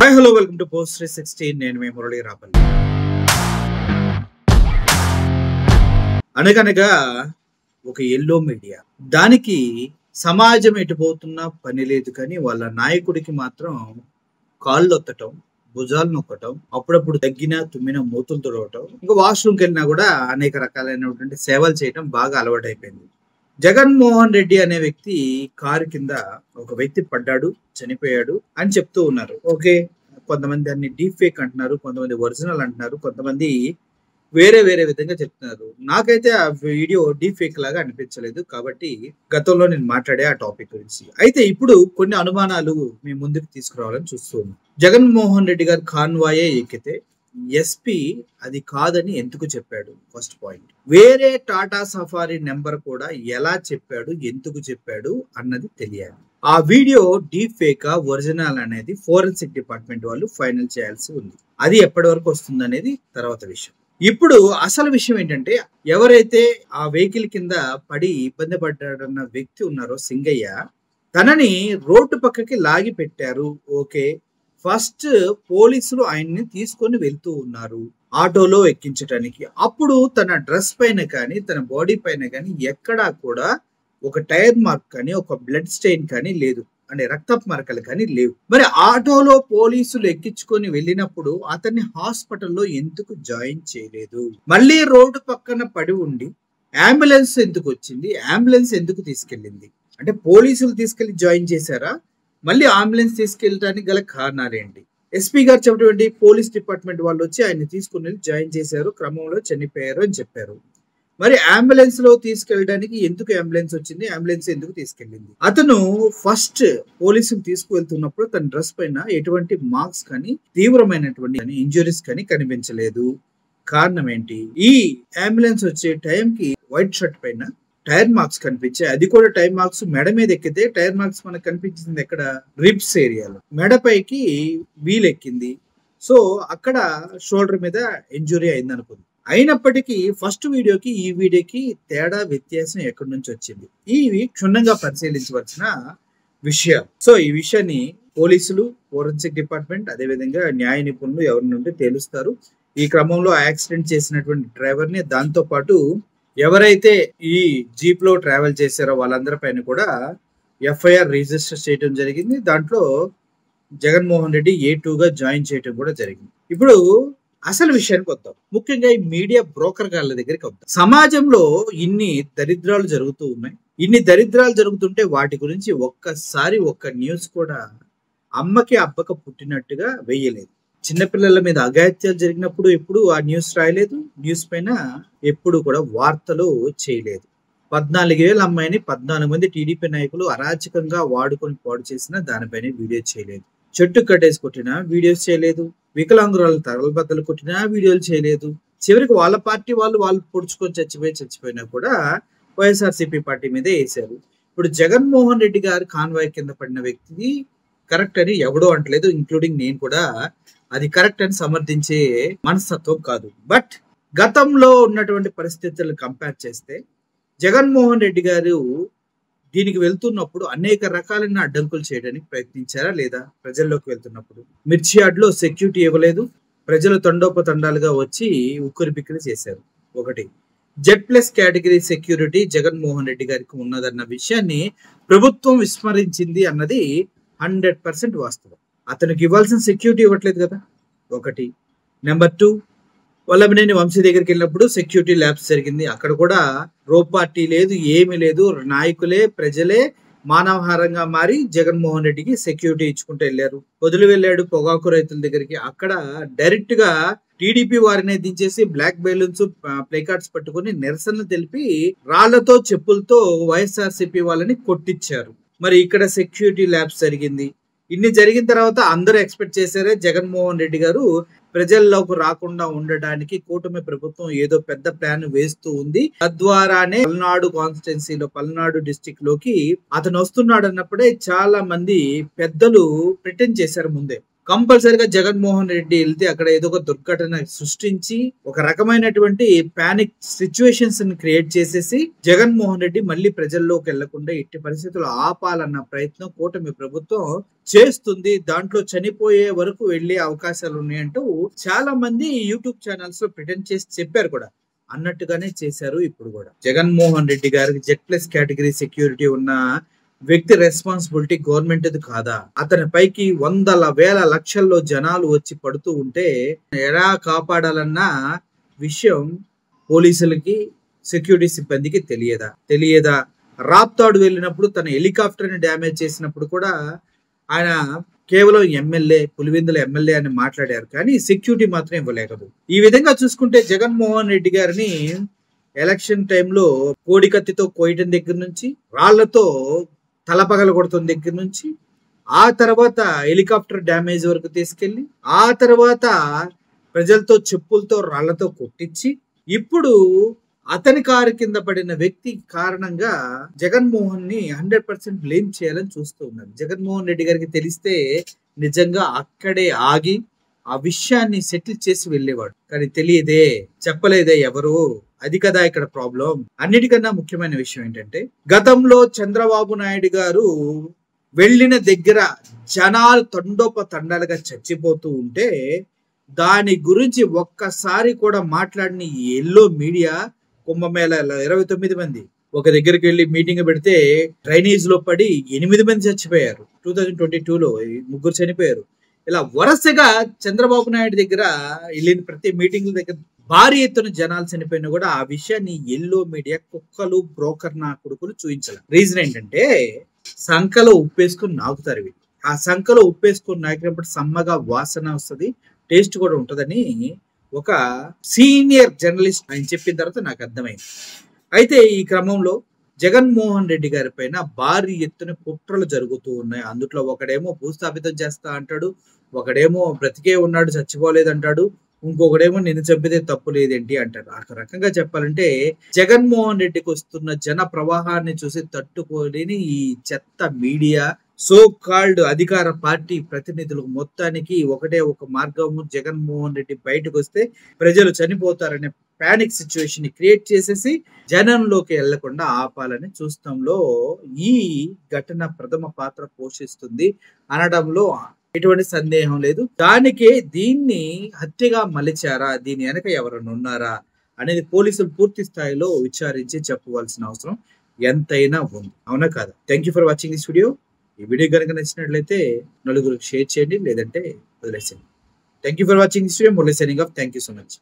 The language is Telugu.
Hi hello welcome to post 316. నేను మీ మురళీ రాపల్లి. అనగనగా ఒక ఎల్లో మీడియా, దానికి సమాజం ఎటుపోతున్నా పని లేదు, కానీ వాళ్ళ నాయకుడికి మాత్రం కాళ్ళు ఒత్తటం, భుజాలు నొక్కటం, అప్పుడప్పుడు తగ్గిన తుమ్మిన మూతులు తుడవటం, ఇంకా వాష్రూమ్కి వెళ్ళినా కూడా అనేక రకాలైనటువంటి సేవలు చేయటం బాగా అలవాటైపోయింది. జగన్మోహన్ రెడ్డి అనే వ్యక్తి కారు కింద ఒక వ్యక్తి పడ్డాడు, చనిపోయాడు అని చెప్తూ ఉన్నారు. ఓకే, కొంతమంది దాన్ని డీప్ ఫేక్ అంటున్నారు, కొంతమంది ఒరిజినల్ అంటున్నారు, కొంతమంది వేరే వేరే విధంగా చెప్తున్నారు. నాకైతే ఆ వీడియో డీప్ ఫేక్ లాగా అనిపించలేదు, కాబట్టి గతంలో నేను మాట్లాడే ఆ టాపిక్ గురించి. అయితే ఇప్పుడు కొన్ని అనుమానాలు మీ ముందుకు తీసుకురావాలని చూస్తున్నాను. జగన్మోహన్ రెడ్డి గారు కాన్వాయే ఎక్కితే ఎస్పీ అది కాదని ఎందుకు చెప్పాడు? First point. వేరే టాటా సఫారీ నెంబర్ కూడా ఎలా చెప్పాడు, ఎందుకు చెప్పాడు అన్నది తెలియాలి. ఆ వీడియో డీప్ ఫేకా ఒరిజినల్ అనేది ఫోరెన్సిక్ డిపార్ట్మెంట్ వాళ్ళు ఫైనల్ చేయాల్సి ఉంది. అది ఎప్పటి వరకు వస్తుంది అనేది తర్వాత విషయం. ఇప్పుడు అసలు విషయం ఏంటంటే, ఎవరైతే ఆ వెహికల్ కింద పడి ఇబ్బంది పడ్డాడన్న వ్యక్తి ఉన్నారో సింగయ్య, తనని రోడ్డు పక్కకి లాగి పెట్టారు. ఓకే, ఫస్ట్ పోలీసులు ఆయన్ని తీసుకొని వెళ్తూ ఉన్నారు ఆటోలో ఎక్కించడానికి. అప్పుడు తన డ్రెస్ పైన కానీ తన బాడీ పైన కానీ ఎక్కడా కూడా ఒక టైర్ మార్క్ కానీ ఒక బ్లడ్ స్టెయిన్ కానీ లేదు, అంటే రక్తపు మరకలు కానీ లేవు. మరి ఆటోలో పోలీసులు ఎక్కించుకొని వెళ్ళినప్పుడు అతన్ని హాస్పిటల్లో ఎందుకు జాయిన్ చేయలేదు? మళ్ళీ రోడ్డు పక్కన పడి ఉండి అంబులెన్స్ ఎందుకు వచ్చింది? అంబులెన్స్ ఎందుకు తీసుకెళ్ళింది? అంటే పోలీసులు తీసుకెళ్లి జాయిన్ చేశారా? మళ్ళీ అంబులెన్స్ తీసుకెళ్ళడానికి గల కారణాలు ఏంటి? ఎస్పీ గారు చెప్పటువంటి పోలీస్ డిపార్ట్మెంట్ వాళ్ళు వచ్చి ఆయన్ని తీసుకుని జాయిన్ చేశారు, క్రమంలో చనిపోయారు అని చెప్పారు. మరి అంబులెన్స్ లో తీసుకెళ్ళడానికి ఎందుకు అంబులెన్స్ వచ్చింది? అంబులెన్స్ ఎందుకు తీసుకెళ్ళింది? అతను ఫస్ట్ పోలీసులు తీసుకువెళ్తున్నప్పుడు తన డ్రెస్ పైన ఎటువంటి మార్క్స్ కానీ తీవ్రమైనటువంటి ఇంజురీస్ కానీ కనిపించలేదు. కారణం ఏంటి? ఈ అంబులెన్స్ వచ్చే టైంకి వైట్ షర్ట్ పైన టైర్ మార్క్స్ కనిపించాయి. అది కూడా టైర్ మార్క్స్ మెడ మీద ఎక్కితే టైర్ మార్క్స్ మనకు కనిపించింది ఎక్కడ? రిబ్స్ ఏరియాలో. మెడపైకి వీల్ ఎక్కింది, సో అక్కడ షోల్డర్ మీద ఇంజురీ అయింది అనుకుంది. అయినప్పటికీ ఫస్ట్ వీడియోకి ఈ వీడియోకి తేడా, వ్యత్యాసం ఎక్కడి నుంచి వచ్చింది? ఇవి క్షుణ్ణంగా పరిశీలించవలసిన విషయాలు. సో ఈ విషయాన్ని పోలీసులు, ఫోరెన్సిక్ డిపార్ట్మెంట్, అదేవిధంగా న్యాయ నిపుణులు ఎవరి నుండి తేలుస్తారు. ఈ క్రమంలో యాక్సిడెంట్ చేసినటువంటి డ్రైవర్ ని, దాంతో పాటు ఎవరైతే ఈ జీప్ లో ట్రావెల్ చేశారో వాళ్ళందరి పైన కూడా ఎఫ్ఐఆర్ రిజిస్టర్ చేయడం జరిగింది. దాంట్లో జగన్మోహన్ రెడ్డి A2గా జాయిన్ చేయడం కూడా జరిగింది. ఇప్పుడు అసలు విషయానికి వద్దాం. ముఖ్యంగా ఈ మీడియా బ్రోకర్ గాళ్ళ దగ్గరికి వద్దాం. సమాజంలో ఇన్ని దరిద్రాలు జరుగుతూ ఉన్నాయి. ఇన్ని దరిద్రాలు జరుగుతుంటే వాటి గురించి ఒక్కసారి ఒక్క న్యూస్ కూడా అమ్మకి అబ్బక పుట్టినట్టుగా వేయలేదు. చిన్నపిల్లల మీద అఘాయిత్యాలు జరిగినప్పుడు ఎప్పుడు ఆ న్యూస్ రాయలేదు. న్యూస్ పైన ఎప్పుడు కూడా వార్తలు చేయలేదు. 14,000 అమ్మాయిని 14 మంది టీడీపీ నాయకులు అరాచకంగా వాడుకొని పాడు చేసినా దానిపైన వీడియో చేయలేదు. చెట్టు కట్టేసి కొట్టినా వీడియోస్ చేయలేదు. వికలాంగురాలు తగలబద్దలు కొట్టినా వీడియోలు చేయలేదు. చివరికి వాళ్ళ పార్టీ వాళ్ళు పొడుచుకొని చచ్చిపోయినా కూడా వైఎస్ఆర్సీపీ పార్టీ మీదే వేశారు. ఇప్పుడు జగన్మోహన్ రెడ్డి గారు కాన్వాయ్ కింద పడిన వ్యక్తిది కరెక్ట్ అని ఎవడో అంటలేదు, ఇంక్లూడింగ్ నేను కూడా. అది కరెక్ట్ అని సమర్థించే మనస్తత్వం కాదు. బట్ గతంలో ఉన్నటువంటి పరిస్థితులు కంపేర్ చేస్తే జగన్మోహన్ రెడ్డి గారు దీనికి వెళ్తున్నప్పుడు అనేక రకాలైన అడ్డంకులు చేయడానికి ప్రయత్నించారా లేదా? ప్రజల్లోకి వెళ్తున్నప్పుడు మిర్చి యార్డ్లో సెక్యూరిటీ ఇవ్వలేదు, ప్రజలు తండోపతండాలుగా వచ్చి ఉక్కిరి బిక్కిరి చేశారు. ఒకటి. Z+ category security Jaganmohan Reddy గారికి ఉన్నదన్న విషయాన్ని ప్రభుత్వం విస్మరించింది అన్నది 100% వాస్తవం. అతనికి ఇవ్వాల్సిన సెక్యూరిటీ ఇవ్వట్లేదు కదా, ఒకటి. నెంబర్ 2, వల్లభనేని వంశీ దగ్గరికి వెళ్ళినప్పుడు సెక్యూరిటీ ల్యాబ్స్ జరిగింది. అక్కడ కూడా రోప్ పార్టీ లేదు, ఏమీ లేదు. నాయకులే, ప్రజలే మానవహారంగా మారి జగన్మోహన్ రెడ్డికి సెక్యూరిటీ ఇచ్చుకుంటూ వెళ్ళారు. వదిలి వెళ్ళాడు పొగాకు రైతుల దగ్గరికి. అక్కడ డైరెక్ట్ గా టీడీపీ వారిని దించేసి బ్లాక్ బెలూన్స్, ప్లే కార్డ్స్ పట్టుకుని నిరసనలు తెలిపి రాళ్లతో, చెప్పులతో వైఎస్ఆర్సీపీ వాళ్ళని కొట్టించారు. మరి ఇక్కడ సెక్యూరిటీ ల్యాబ్స్ జరిగింది. ఇన్ని జరిగిన తర్వాత అందరూ ఎక్స్పెక్ట్ చేశారే జగన్మోహన్ రెడ్డి గారు ప్రజల్లోకి రాకుండా ఉండడానికి కూటమి ప్రభుత్వం ఏదో పెద్ద ప్లాన్ వేస్తూ ఉంది, తద్వారానే పల్నాడు కాన్స్టిట్యున్సీలో, పల్నాడు డిస్టిక్ లోకి అతను వస్తున్నాడు అన్నప్పుడే చాలా మంది పెద్దలు ప్రిటెండ్ చేశారు ముందే. కంపల్సరిగా జగన్మోహన్ రెడ్డి వెళ్తే అక్కడ ఏదో ఒక దుర్ఘటన సృష్టించి ఒక రకమైనటువంటి పానిక్ సిచ్యువేషన్స్ ని క్రియేట్ చేసేసి జగన్మోహన్ రెడ్డి మళ్ళీ ప్రజల్లోకి వెళ్లకుండా ఎట్టి పరిస్థితుల్లో ఆపాలన్న ప్రయత్నం కూటమి ప్రభుత్వం చేస్తుంది. దాంట్లో చనిపోయే వరకు వెళ్లే అవకాశాలు ఉన్నాయంటూ చాలా మంది యూట్యూబ్ ఛానల్స్ లో ప్రిటెండ్ చేసి చెప్పారు కూడా. అన్నట్టుగానే చేశారు ఇప్పుడు కూడా. జగన్మోహన్ రెడ్డి గారికి Z+ కేటగిరీ సెక్యూరిటీ ఉన్న వ్యక్తి రెస్పాన్సిబిలిటీ గవర్నమెంట్ కాదా? అతని పైకి వందల వేల లక్షల్లో జనాలు వచ్చి పడుతూ ఉంటే ఎలా కాపాడాలన్న విషయం పోలీసులకి, సెక్యూరిటీ సిబ్బందికి తెలియదా? రాప్తాడు వెళ్ళినప్పుడు తన హెలికాప్టర్ ని డ్యామేజ్ చేసినప్పుడు కూడా ఆయన కేవలం ఎమ్మెల్యే, పులివెందుల ఎమ్మెల్యే అని మాట్లాడారు, కానీ సెక్యూరిటీ మాత్రం ఇవ్వలేకపోయారు. ఈ విధంగా చూసుకుంటే జగన్మోహన్ రెడ్డి గారిని ఎలక్షన్ టైంలో కోడికత్తితో కోయటం దగ్గర నుంచి, రాళ్లతో తలపగల కొడటం దగ్గర నుంచి, ఆ తర్వాత హెలికాప్టర్ డ్యామేజ్ వరకు తీసుకెళ్లి, ఆ తర్వాత ప్రజలతో చెప్పులతో రాళ్లతో కొట్టించి, ఇప్పుడు అతని కారు కింద పడిన వ్యక్తి కారణంగా జగన్మోహన్ ని 100% బ్లేమ్ చేయాలని చూస్తూ ఉన్నారు. జగన్మోహన్ రెడ్డి గారికి తెలిస్తే నిజంగా అక్కడే ఆగి ఆ విషయాన్ని సెటిల్ చేసి వెళ్ళేవాడు. కానీ తెలియదే, చెప్పలేదే ఎవరు. అది కదా ఇక్కడ ప్రాబ్లం. అన్నిటికన్నా ముఖ్యమైన విషయం ఏంటంటే, గతంలో చంద్రబాబు నాయుడు గారు వెళ్ళిన దగ్గర జనాలు తండోపతండాలుగా చచ్చిపోతూ ఉంటే దాని గురించి ఒక్కసారి కూడా మాట్లాడిన ఈ ఎల్లో మీడియా కుంభమేళాలో 29 మంది ఒక దగ్గరికి వెళ్ళి మీటింగ్ పెడితే డ్రైనేజ్ లో పడి 8 మంది చచ్చిపోయారు. 2022లో 3 చనిపోయారు. ఇలా వరుసగా చంద్రబాబు నాయుడు దగ్గర వెళ్ళిన ప్రతి మీటింగ్ దగ్గర భారీ ఎత్తున జనాలు చనిపోయినా కూడా ఆ విషయాన్ని ఎల్లో మీడియా కుక్కలు, బ్రోకర్ నా కొడుకులు చూపించాలి. రీజన్ ఏంటంటే, సంకలో ఉప్పేసుకుని నాకుతారు వీళ్ళు. ఆ సంకలో ఉప్పేసుకుని నాకినప్పుడు సమ్మగా వాసన వస్తుంది, టేస్ట్ కూడా ఉంటుందని ఒక సీనియర్ జర్నలిస్ట్ ఆయన చెప్పిన తర్వాత నాకు అర్థమైంది. అయితే ఈ క్రమంలో జగన్మోహన్ రెడ్డి గారి పైన భారీ ఎత్తున కుట్రలు జరుగుతూ ఉన్నాయి. అందులో ఒకడేమో భూస్థాపితం చేస్తా అంటాడు, ఒకడేమో బ్రతికే ఉన్నాడు చచ్చిపోలేదు అంటాడు, ఇంకొకడేమో నిన్ను చంపితే తప్పు లేదేంటి అంటారు. ఆ రకంగా చెప్పాలంటే జగన్మోహన్ రెడ్డికి వస్తున్న జన ప్రవాహాన్ని చూసి తట్టుకోలేని ఈ చెత్త మీడియా, సో కాల్డ్ అధికార పార్టీ ప్రతినిధులకు మొత్తానికి ఒకటే ఒక మార్గము, జగన్మోహన్ రెడ్డి బయటకు వస్తే ప్రజలు చనిపోతారనే పానిక్ సిచ్యువేషన్ ని క్రియేట్ చేసేసి జనంలోకి వెళ్లకుండా ఆపాలని చూస్తాంలో ఈ ఘటన ప్రథమ పాత్ర పోషిస్తుంది అనడంలో ఎటువంటి సందేహం లేదు. దానికే దీన్ని హత్యగా మలిచారా, దీని వెనక ఎవరైనా ఉన్నారా అనేది పోలీసులు పూర్తి స్థాయిలో విచారించి చెప్పవలసిన అవసరం ఎంతైనా ఉంది. అవునా కాదా? Thank you for watching this video. ఈ వీడియో కనుక నచ్చినట్లయితే నలుగురికి షేర్ చేయండి, లేదంటే వదిలేసేయండి. Thank you for watching this video. Murali signing off. Thank you so much.